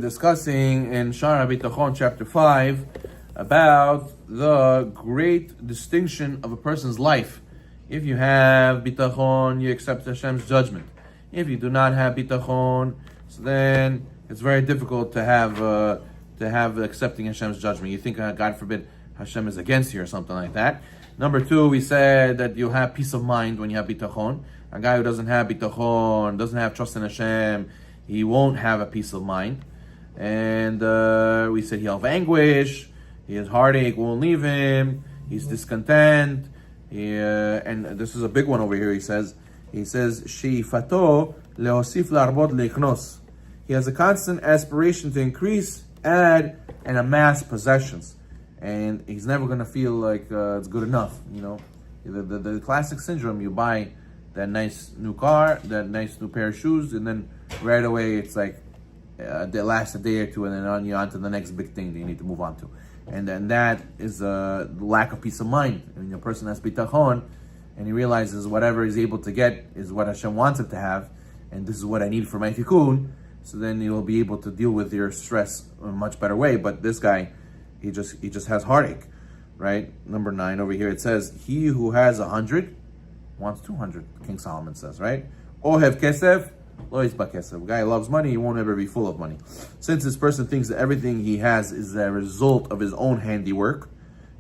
Discussing in Shara Bitachon chapter 5 about the great distinction of a person's life. If you have bitachon, you accept Hashem's judgment. If you do not have bitachon, so then it's very difficult to have accepting Hashem's judgment. You think, God forbid, Hashem is against you or something like that. Number 2, we said that you'll have peace of mind when you have bitachon. A guy who doesn't have bitachon, doesn't have trust in Hashem, he won't have a peace of mind. And we said he'll have anguish, his heartache won't leave him, he's discontent. And this is a big one over here. He says, She'ifato leosif la'arbot leiknos. He has a constant aspiration to increase, add, and amass possessions. And he's never going to feel like it's good enough. You know, the classic syndrome, you buy that nice new car, that nice new pair of shoes, and then right away it's like, they last a day or two, and then on to the next big thing that you need to move on to, and then that is a lack of peace of mind. I mean, a person has bitachon, and he realizes whatever he's able to get is what Hashem wants him to have, and this is what I need for my tikkun. So then you'll be able to deal with your stress in a much better way. But this guy, he just has heartache, right? Number 9 over here, it says, he who has 100 wants 200. King Solomon says, right? Ohev kesef. A guy loves money, he won't ever be full of money. Since this person thinks that everything he has is a result of his own handiwork,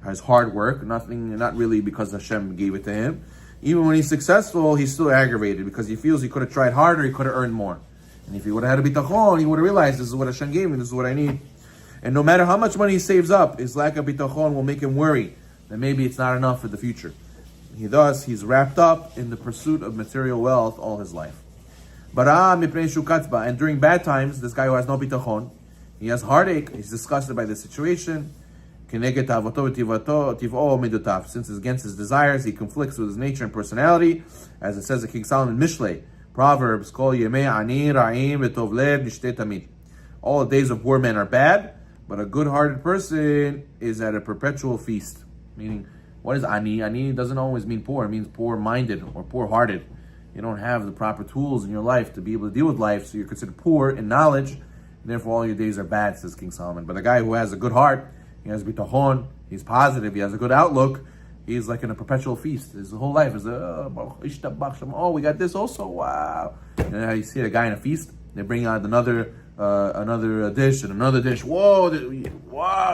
his hard work, not really because Hashem gave it to him. Even when he's successful, he's still aggravated because he feels he could have tried harder, he could have earned more. And if he would have had a bitachon, he would have realized this is what Hashem gave me, this is what I need. And no matter how much money he saves up, his lack of bitachon will make him worry that maybe it's not enough for the future. He's wrapped up in the pursuit of material wealth all his life. And during bad times, this guy who has no bitachon, he has heartache, he's disgusted by the situation. Since it's against his desires, he conflicts with his nature and personality. As it says in King Solomon Mishlei, Proverbs, all the days of poor men are bad, but a good-hearted person is at a perpetual feast. Meaning, what is ani? Ani doesn't always mean poor, it means poor-minded or poor-hearted. You don't have the proper tools in your life to be able to deal with life, so you're considered poor in knowledge, and therefore all your days are bad, says King Solomon. But a guy who has a good heart, he has bitachon, he's positive, he has a good outlook, he's like in a perpetual feast. His whole life is, oh, we got this also, wow. You know how you see a guy in a feast, they bring out another dish and another dish, wow,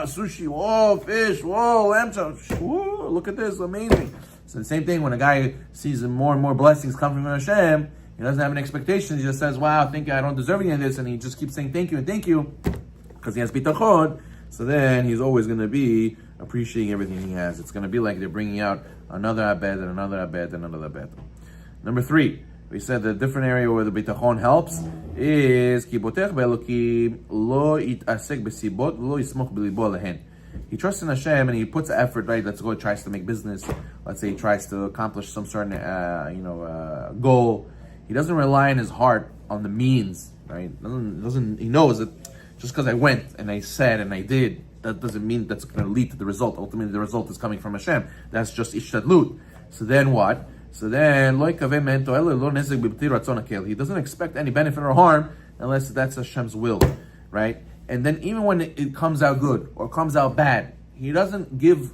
sushi, whoa, fish, whoa, lamb chops, whoa, look at this, amazing. So the same thing when a guy sees more and more blessings coming from Hashem, he doesn't have an expectation. He just says, wow, I don't deserve any of this. And he just keeps saying thank you and thank you because he has bitachon. So then he's always going to be appreciating everything he has. It's going to be like they're bringing out another abed and another abed and another abed. Number 3, we said the different area where the bitachon helps is kibotech be'elokim lo itasek besibot lo yismoch b'libo lehen. He trusts in Hashem and he puts effort, right? Let's go, he tries to make business. Let's say he tries to accomplish some certain, goal. He doesn't rely in his heart on the means, right? He knows that just because I went and I said and I did, that doesn't mean that's going to lead to the result. Ultimately, the result is coming from Hashem. That's just ishtadlut. So then what? So then, he doesn't expect any benefit or harm unless that's Hashem's will, right? And then even when it comes out good or comes out bad, he doesn't give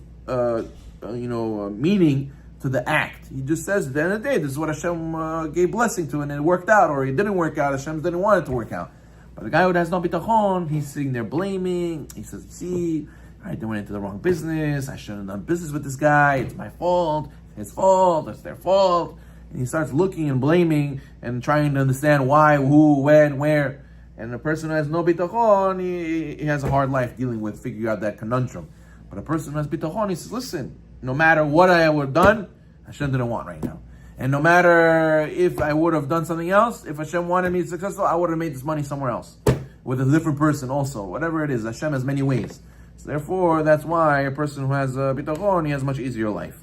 meaning to the act. He just says at the end of the day, this is what Hashem gave blessing to, and it worked out, or it didn't work out. Hashem didn't want it to work out. But the guy who has no bitachon, he's sitting there blaming. He says, see, they went into the wrong business. I shouldn't have done business with this guy. It's my fault. His fault. It's their fault. And he starts looking and blaming and trying to understand why, who, when, where. And the person who has no bitachon, he has a hard life dealing with figuring out that conundrum. But a person who has bitachon, he says, listen, no matter what I would have done, Hashem didn't want right now. And no matter if I would have done something else, if Hashem wanted me successful, I would have made this money somewhere else. With a different person also. Whatever it is, Hashem has many ways. So therefore, that's why a person who has bitachon, he has a much easier life.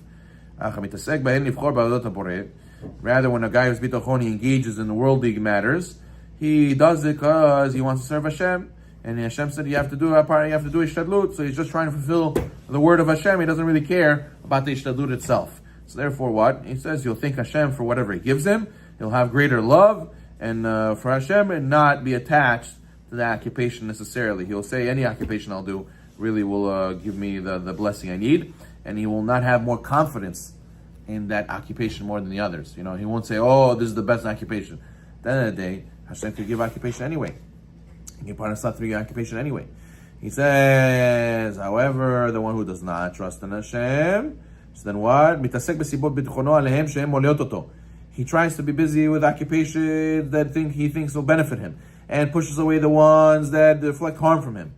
Rather, when a guy who's bitachon, he engages in the worldly matters, he does it because he wants to serve Hashem, and Hashem said you have to do a part, you have to do ishtadlut. So he's just trying to fulfill the word of Hashem. He doesn't really care about the ishtadlut itself. So therefore, what he says, he'll thank Hashem for whatever He gives him. He'll have greater love and for Hashem, and not be attached to the occupation necessarily. He'll say any occupation I'll do really will give me the blessing I need, and he will not have more confidence in that occupation more than the others. He won't say, oh, this is the best occupation. At the end of the day, Hashem could give occupation anyway. He can parnasah through your occupation anyway. He says, however, the one who does not trust in Hashem, so then what? He tries to be busy with occupations that he thinks will benefit him, and pushes away the ones that reflect harm from him.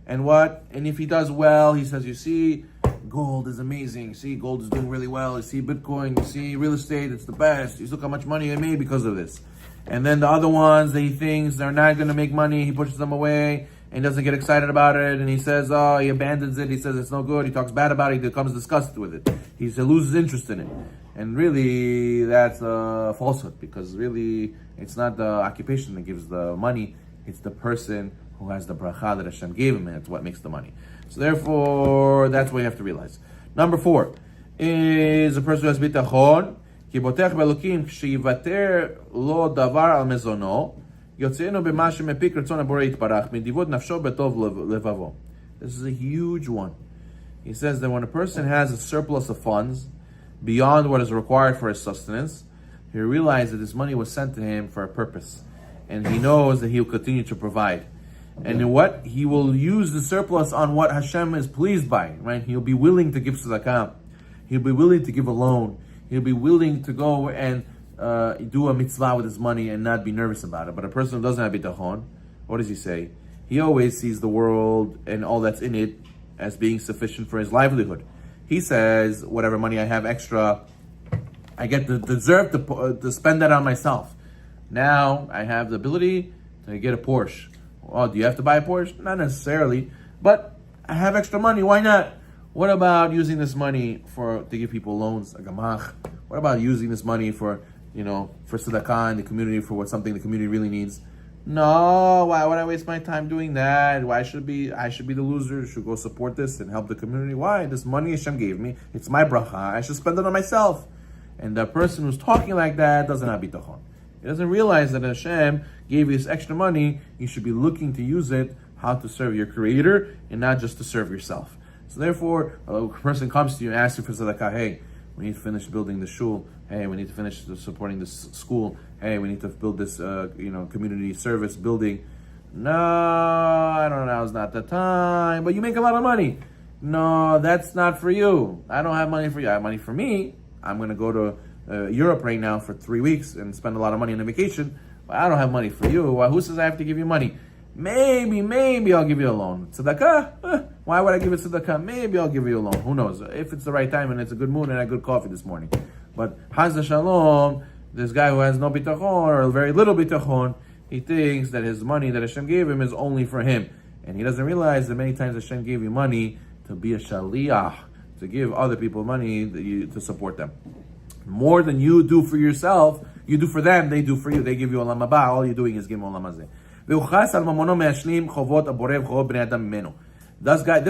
And what? And if he does well, he says, you see, gold is amazing. See, gold is doing really well. You see, Bitcoin, you see, real estate, it's the best. You look how much money I made because of this. And then the other ones that he thinks they're not going to make money, he pushes them away and doesn't get excited about it. And he says, oh, he abandons it. He says it's no good. He talks bad about it. He becomes disgusted with it. He loses interest in it. And really, that's a falsehood, because really, it's not the occupation that gives the money. It's the person who has the bracha that Hashem gave him, and it's what makes the money. So therefore, that's what you have to realize. Number 4 is a person who has bitachon. כי בוטח באלוקים כשיוותר לו דבר על מזונו, יוצאנו במה שמפיק רצון הבורא יתברך, מנדיבות נפשו בטוב לבבו. This is a huge one. He says that when a person has a surplus of funds beyond what is required for his sustenance, he realizes that this money was sent to him for a purpose, and he knows that he will continue to provide. And in what? He will use the surplus on what Hashem is pleased by, right? He'll be willing to give tzedakah. He'll be willing to give a loan. He'll be willing to go and do a mitzvah with his money and not be nervous about it. But a person who doesn't have bitachon, what does he say? He always sees the world and all that's in it as being sufficient for his livelihood. He says, whatever money I have extra, I get the deserve to spend that on myself. Now I have the ability to get a Porsche. Oh, do you have to buy a Porsche? Not necessarily, but I have extra money. Why not? What about using this money to give people loans, a gamach? What about using this money for tzedakah in the community, for something the community really needs? No, why would I waste my time doing that? I should be the loser, should go support this and help the community. Why? This money Hashem gave me, it's my bracha, I should spend it on myself. And the person who's talking like that doesn't have bitachon. He doesn't realize that Hashem gave you this extra money, you should be looking to use it how to serve your Creator and not just to serve yourself. So therefore, a person comes to you and asks you for tzedakah. Hey, we need to finish building the shul. Hey, we need to finish supporting this school. Hey, we need to build this, community service building. No, I don't know. It's not the time. But you make a lot of money. No, that's not for you. I don't have money for you. I have money for me. I'm going to go to Europe right now for 3 weeks and spend a lot of money on a vacation. But I don't have money for you. Well, who says I have to give you money? Maybe I'll give you a loan. Tzedakah? Why would I give it tzedakah? Maybe I'll give you a loan. Who knows? If it's the right time and it's a good mood and I had good coffee this morning. But Haz Shalom, this guy who has no bitachon or very little bitachon, he thinks that his money that Hashem gave him is only for him. And he doesn't realize that many times Hashem gave you money to be a shaliach, to give other people money to support them. More than you do for yourself, you do for them, they do for you. They give you olam haba, all you're doing is give olam hazeh. This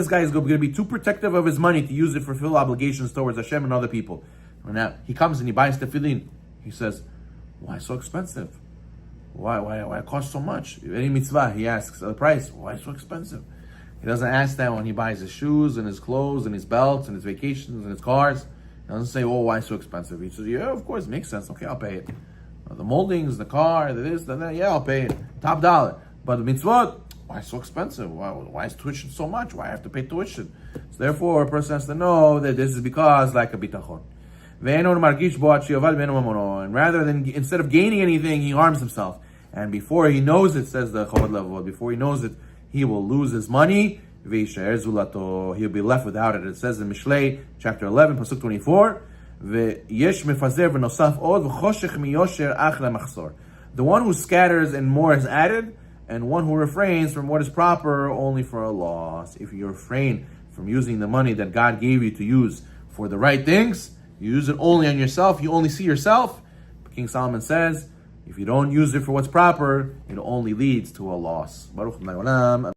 guy is going to be too protective of his money to use it for fulfill obligations towards Hashem and other people. Now he comes and he buys tefillin. He says, "Why so expensive? Why it costs so much?" Any mitzvah, he asks the price. Why so expensive? He doesn't ask that when he buys his shoes and his clothes and his belts and his vacations and his cars. He doesn't say, "Oh, why so expensive?" He says, "Yeah, of course, it makes sense. Okay, I'll pay it. The moldings, the car, the this, the that. Yeah, I'll pay it. Top dollar. But the mitzvot, why so expensive? Why is tuition so much? Why I have to pay tuition?" So therefore, a person has to know that this is because like a bitachon. And rather than, instead of gaining anything, he harms himself. And before he knows it, says the Chovot Halevavot, before he knows it, he will lose his money. He'll be left without it. It says in Mishlei, chapter 11, pasuk 24, the one who scatters and more is added, and one who refrains from what is proper only for a loss. If you refrain from using the money that God gave you to use for the right things, you use it only on yourself, you only see yourself. King Solomon says, if you don't use it for what's proper, it only leads to a loss. Baruch